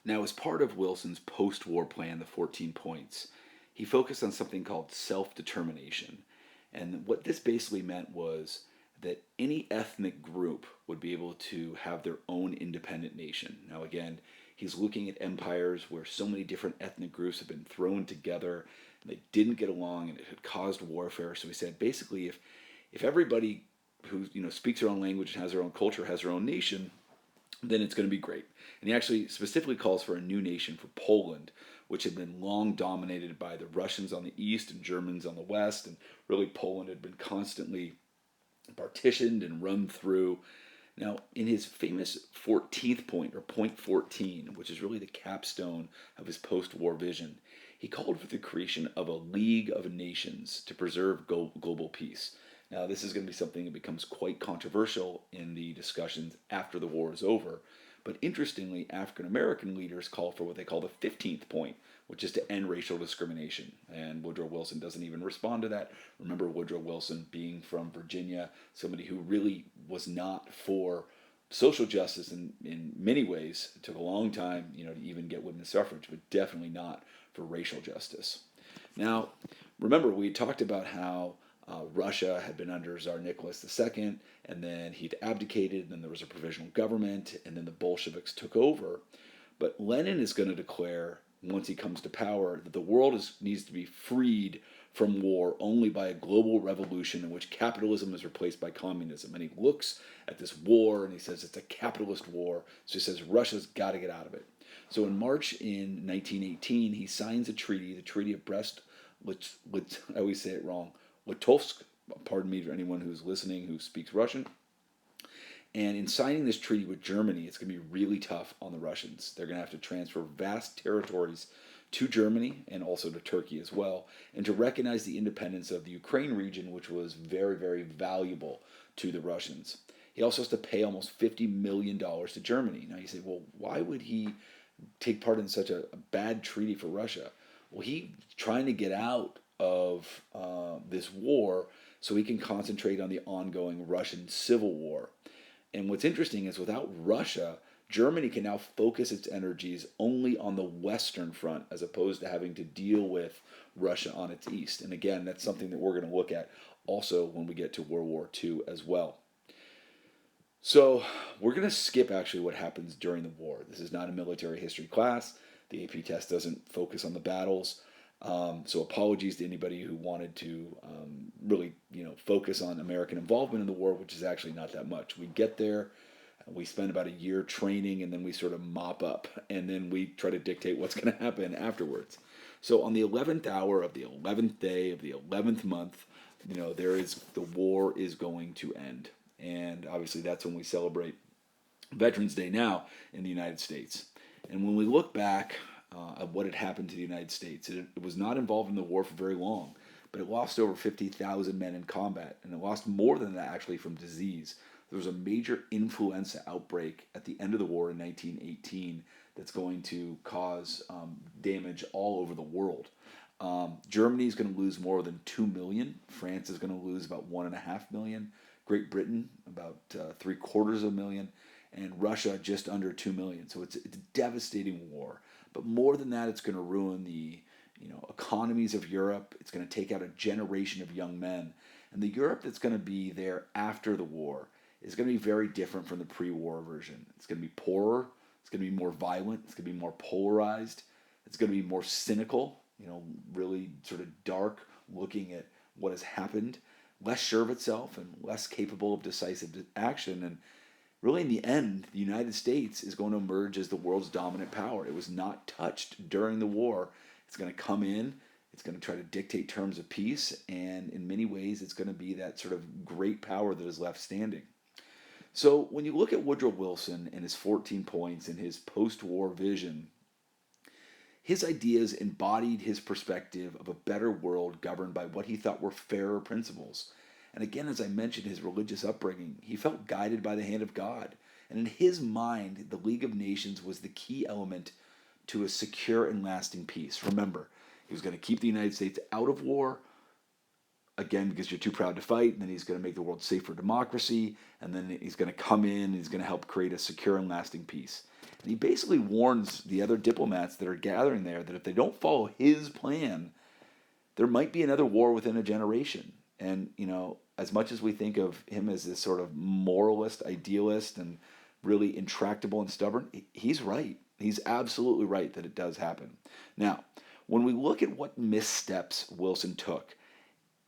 Now, as part of Wilson's post war plan, the 14 points, he focused on something called self determination. And what this basically meant was that any ethnic group would be able to have their own independent nation. Now, again, he's looking at empires where so many different ethnic groups have been thrown together and they didn't get along and it had caused warfare. So he said basically, if everybody who speaks their own language and has their own culture has their own nation, then it's going to be great. And he actually specifically calls for a new nation for Poland, which had been long dominated by the Russians on the east and Germans on the west. And really, Poland had been constantly partitioned and run through. Now, in his famous 14th point, or point 14, which is really the capstone of his post war vision, he called for the creation of a League of Nations to preserve global peace. Now, this is going to be something that becomes quite controversial in the discussions after the war is over. But interestingly, African American leaders call for what they call the 15th point, which is to end racial discrimination. And Woodrow Wilson doesn't even respond to that. Remember, Woodrow Wilson being from Virginia, somebody who really was not for social justice in many ways. It took a long time, to even get women's suffrage, but definitely not for racial justice. Now, remember, we talked about how Russia had been under Tsar Nicholas II, and then he'd abdicated, and then there was a provisional government, and then the Bolsheviks took over. But Lenin is going to declare, once he comes to power, that the world needs to be freed from war only by a global revolution in which capitalism is replaced by communism. And he looks at this war and he says it's a capitalist war. So he says Russia's got to get out of it. So in March in 1918, he signs a treaty, the Treaty of Brest, which I always say it wrong, Litovsk, pardon me for anyone who's listening who speaks Russian. And in signing this treaty with Germany, it's going to be really tough on the Russians. They're going to have to transfer vast territories to Germany and also to Turkey as well, and to recognize the independence of the Ukraine region, which was very, very valuable to the Russians. He also has to pay almost $50 million to Germany. Now you say, well, why would he take part in such a bad treaty for Russia? Well, he's trying to get out of this war so he can concentrate on the ongoing Russian Civil War. And what's interesting is without Russia, Germany can now focus its energies only on the Western front as opposed to having to deal with Russia on its east. And again, that's something that we're going to look at also when we get to World War II as well. So we're going to skip actually what happens during the war. This is not a military history class. The AP test doesn't focus on the battles. So apologies to anybody who wanted to really, focus on American involvement in the war, which is actually not that much. We get there, we spend about a year training, and then we sort of mop up, and then we try to dictate what's going to happen afterwards. So on the 11th hour of the 11th day of the 11th month, the war is going to end. And obviously that's when we celebrate Veterans Day now in the United States. And when we look back of what had happened to the United States, it was not involved in the war for very long, but it lost over 50,000 men in combat, and it lost more than that actually from disease. There was a major influenza outbreak at the end of the war in 1918 that's going to cause damage all over the world. Germany is going to lose more than 2 million. France is going to lose about 1.5 million. Great Britain, about 750,000. And Russia, just under 2 million. So it's a devastating war. But more than that, it's going to ruin the economies of Europe. It's going to take out a generation of young men. And the Europe that's going to be there after the war is going to be very different from the pre-war version. It's going to be poorer. It's going to be more violent. It's going to be more polarized. It's going to be more cynical, really sort of dark, looking at what has happened, less sure of itself and less capable of decisive action. And really, in the end, the United States is going to emerge as the world's dominant power. It was not touched during the war. It's going to come in. It's going to try to dictate terms of peace. And in many ways, it's going to be that sort of great power that is left standing. So when you look at Woodrow Wilson and his 14 points and his post-war vision, his ideas embodied his perspective of a better world governed by what he thought were fairer principles. And again, as I mentioned, his religious upbringing, he felt guided by the hand of God. And in his mind, the League of Nations was the key element to a secure and lasting peace. Remember, he was going to keep the United States out of war, again, because you're too proud to fight, and then he's going to make the world safe for democracy, and then he's going to come in and he's going to help create a secure and lasting peace. And he basically warns the other diplomats that are gathering there that if they don't follow his plan, there might be another war within a generation. And, as much as we think of him as this sort of moralist, idealist, and really intractable and stubborn, he's right. He's absolutely right that it does happen. Now, when we look at what missteps Wilson took,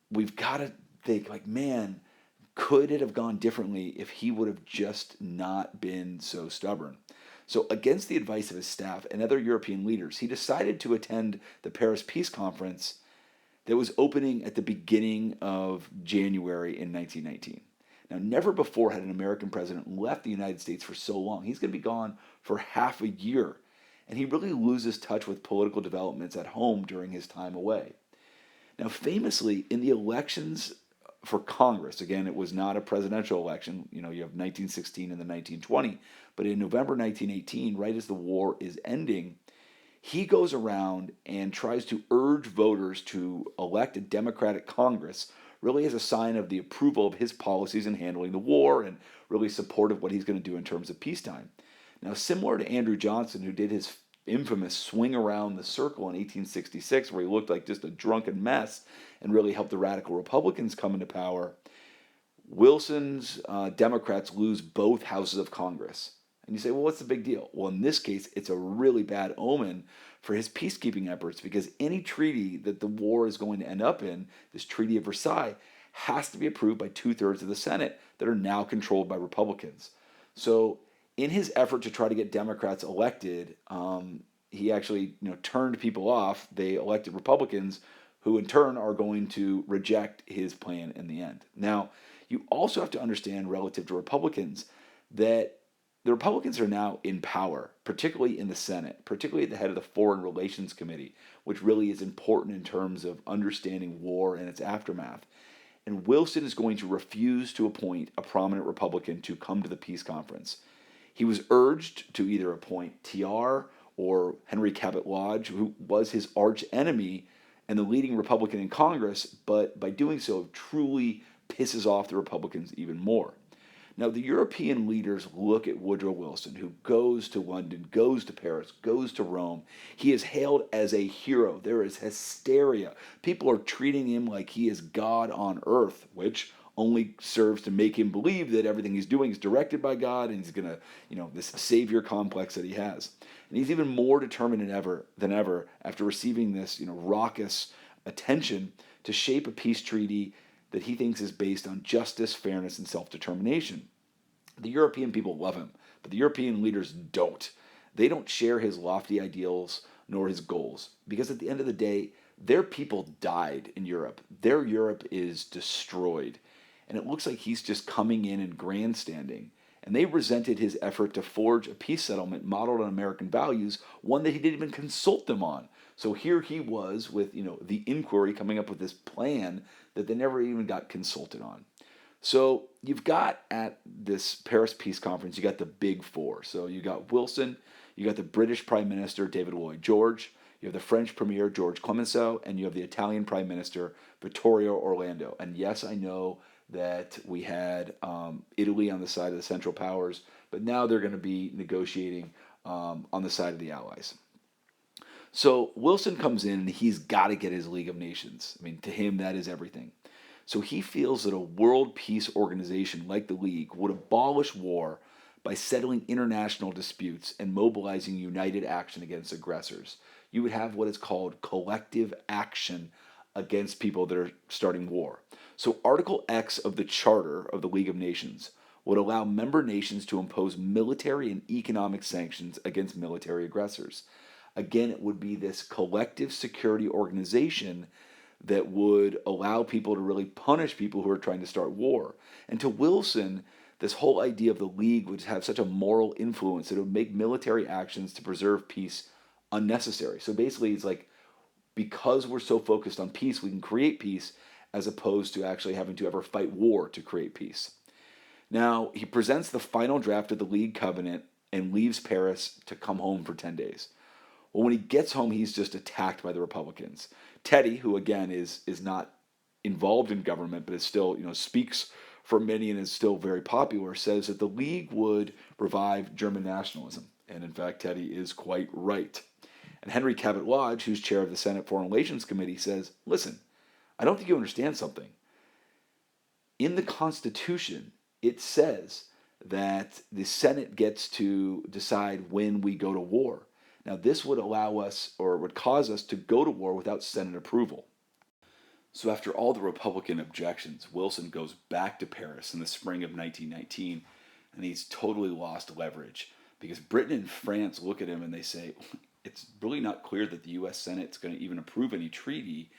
we've got to think, like, man, could it have gone differently if he would have just not been so stubborn? So, against the advice of his staff and other European leaders, he decided to attend the Paris Peace Conference that was opening at the beginning of January in 1919. Now, never before had an American president left the United States for so long. He's going to be gone for half a year, and he really loses touch with political developments at home during his time away. Now, famously, in the elections for Congress, again, it was not a presidential election. You have 1916 and the 1920, but in November 1918, right as the war is ending, he goes around and tries to urge voters to elect a Democratic Congress, really as a sign of the approval of his policies in handling the war and really support of what he's going to do in terms of peacetime. Now, similar to Andrew Johnson, who did his infamous swing around the circle in 1866, where he looked like just a drunken mess and really helped the radical Republicans come into power, Wilson's Democrats lose both houses of Congress. And you say, well, what's the big deal? Well, in this case, it's a really bad omen for his peacekeeping efforts, because any treaty that the war is going to end up in, this Treaty of Versailles, has to be approved by 2/3 of the Senate that are now controlled by Republicans. So in his effort to try to get Democrats elected, he actually turned people off. They elected Republicans, who in turn are going to reject his plan in the end. Now, you also have to understand, relative to Republicans, that the Republicans are now in power, particularly in the Senate, particularly at the head of the Foreign Relations Committee, which really is important in terms of understanding war and its aftermath. And Wilson is going to refuse to appoint a prominent Republican to come to the peace conference. He was urged to either appoint TR or Henry Cabot Lodge, who was his arch enemy and the leading Republican in Congress, but by doing so, truly pisses off the Republicans even more. Now, the European leaders look at Woodrow Wilson, who goes to London, goes to Paris, goes to Rome. He is hailed as a hero. There is hysteria. People are treating him like he is God on earth, which only serves to make him believe that everything he's doing is directed by God, and he's going to, this savior complex that he has. And he's even more determined than ever after receiving this, raucous attention to shape a peace treaty that he thinks is based on justice, fairness, and self-determination. The European people love him, but the European leaders don't. They don't share his lofty ideals nor his goals, because at the end of the day, their people died in Europe. Their Europe is destroyed, and it looks like he's just coming in and grandstanding. And they resented his effort to forge a peace settlement modeled on American values, one that he didn't even consult them on. So here he was with, the inquiry coming up with this plan that they never even got consulted on. So you've got at this Paris Peace Conference, you got the big four. So you got Wilson, you got the British Prime Minister David Lloyd George, you have the French Premier George Clemenceau, and you have the Italian Prime Minister Vittorio Orlando. And yes, I know that we had Italy on the side of the Central Powers, but now they're going to be negotiating on the side of the Allies. So Wilson comes in and he's got to get his League of Nations. I mean, to him, that is everything. So he feels that a world peace organization like the League would abolish war by settling international disputes and mobilizing united action against aggressors. You would have what is called collective action against people that are starting war. So Article X of the Charter of the League of Nations would allow member nations to impose military and economic sanctions against military aggressors. Again, it would be this collective security organization that would allow people to really punish people who are trying to start war. And to Wilson, this whole idea of the League would have such a moral influence that it would make military actions to preserve peace unnecessary. So basically, it's like, because we're so focused on peace, we can create peace as opposed to actually having to ever fight war to create peace. Now, he presents the final draft of the League Covenant and leaves Paris to come home for 10 days. Well, when he gets home, he's just attacked by the Republicans. Teddy, who again is not involved in government, but is still, speaks for many and is still very popular, says that the League would revive German nationalism. And in fact, Teddy is quite right. And Henry Cabot Lodge, who's chair of the Senate Foreign Relations Committee, says, listen, I don't think you understand something. In the Constitution, it says that the Senate gets to decide when we go to war. Now, this would allow us, or would cause us, to go to war without Senate approval. So after all the Republican objections, Wilson goes back to Paris in the spring of 1919, and he's totally lost leverage because Britain and France look at him and they say, it's really not clear that the U.S. Senate's going to even approve any treaty.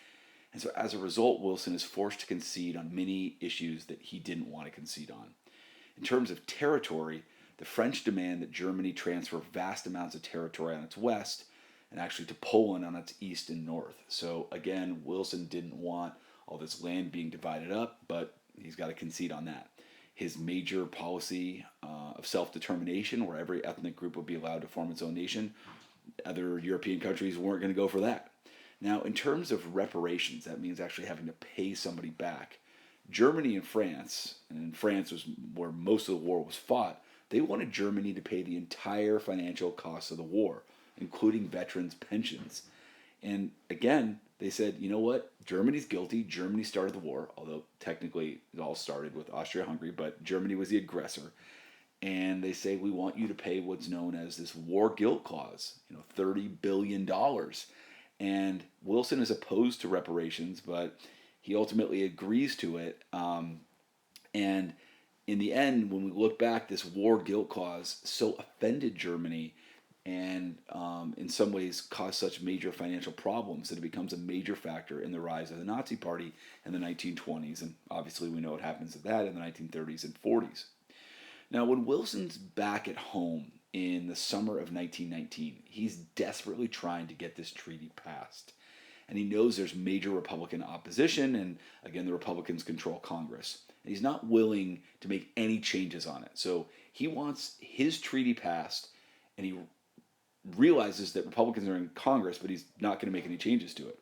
And so as a result, Wilson is forced to concede on many issues that he didn't want to concede on. In terms of territory, the French demand that Germany transfer vast amounts of territory on its west and actually to Poland on its east and north. So again, Wilson didn't want all this land being divided up, but he's got to concede on that. His major policy of self-determination, where every ethnic group would be allowed to form its own nation, other European countries weren't going to go for that. Now, in terms of reparations, that means actually having to pay somebody back. Germany and France was where most of the war was fought, they wanted Germany to pay the entire financial costs of the war, including veterans' pensions. And again, they said, you know what? Germany's guilty. Germany started the war, although technically it all started with Austria-Hungary, but Germany was the aggressor. And they say, we want you to pay what's known as this war guilt clause, $30 billion. And Wilson is opposed to reparations, but he ultimately agrees to it. And in the end, when we look back, this war guilt clause so offended Germany and in some ways caused such major financial problems that it becomes a major factor in the rise of the Nazi Party in the 1920s. And obviously we know what happens to that in the 1930s and 40s. Now, when Wilson's back at home in the summer of 1919, he's desperately trying to get this treaty passed. And he knows there's major Republican opposition, and again, the Republicans control Congress. And he's not willing to make any changes on it. So he wants his treaty passed, and he realizes that Republicans are in Congress, but he's not going to make any changes to it.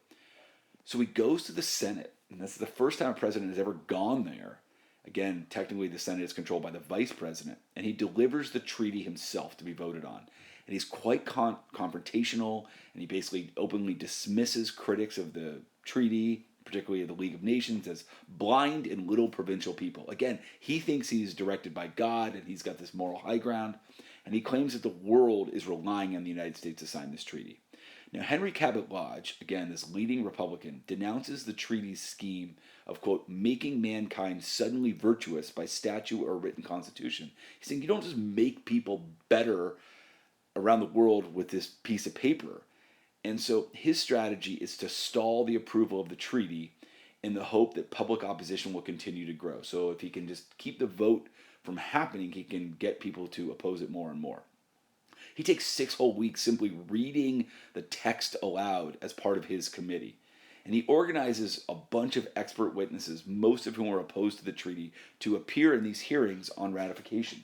So he goes to the Senate, and that's the first time a president has ever gone there. Again, technically the Senate is controlled by the vice president, and he delivers the treaty himself to be voted on. And he's quite confrontational, and he basically openly dismisses critics of the treaty, particularly of the League of Nations, as blind and little provincial people. Again, he thinks he's directed by God, and he's got this moral high ground, and he claims that the world is relying on the United States to sign this treaty. Now, Henry Cabot Lodge, again, this leading Republican, denounces the treaty's scheme of, quote, making mankind suddenly virtuous by statute or written constitution. He's saying you don't just make people better around the world with this piece of paper. And so his strategy is to stall the approval of the treaty in the hope that public opposition will continue to grow. So if he can just keep the vote from happening, he can get people to oppose it more and more. He takes 6 whole weeks simply reading the text aloud as part of his committee. And he organizes a bunch of expert witnesses, most of whom are opposed to the treaty, to appear in these hearings on ratification.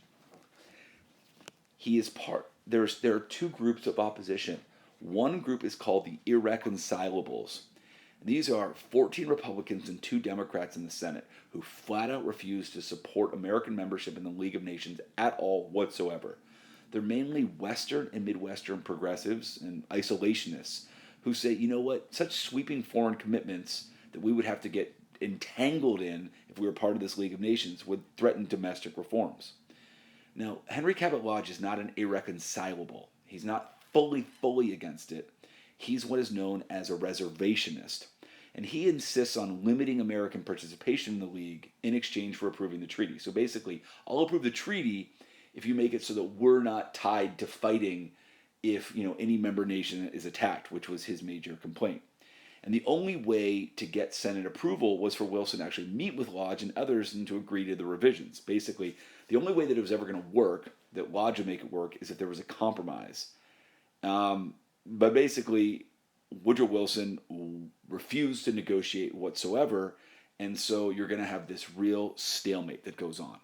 There are 2 groups of opposition. One group is called the Irreconcilables. These are 14 Republicans and 2 Democrats in the Senate who flat out refuse to support American membership in the League of Nations at all whatsoever. They're mainly Western and Midwestern progressives and isolationists who say, you know what, such sweeping foreign commitments that we would have to get entangled in if we were part of this League of Nations would threaten domestic reforms. Now, Henry Cabot Lodge is not an irreconcilable. He's not fully against it. He's what is known as a reservationist. And he insists on limiting American participation in the League in exchange for approving the treaty. So basically, I'll approve the treaty if you make it so that we're not tied to fighting if any member nation is attacked, which was his major complaint. And the only way to get Senate approval was for Wilson to actually meet with Lodge and others and to agree to the revisions. Basically, the only way that it was ever going to work, that Lodge would make it work, is if there was a compromise. But basically, Woodrow Wilson refused to negotiate whatsoever, and so you're going to have this real stalemate that goes on.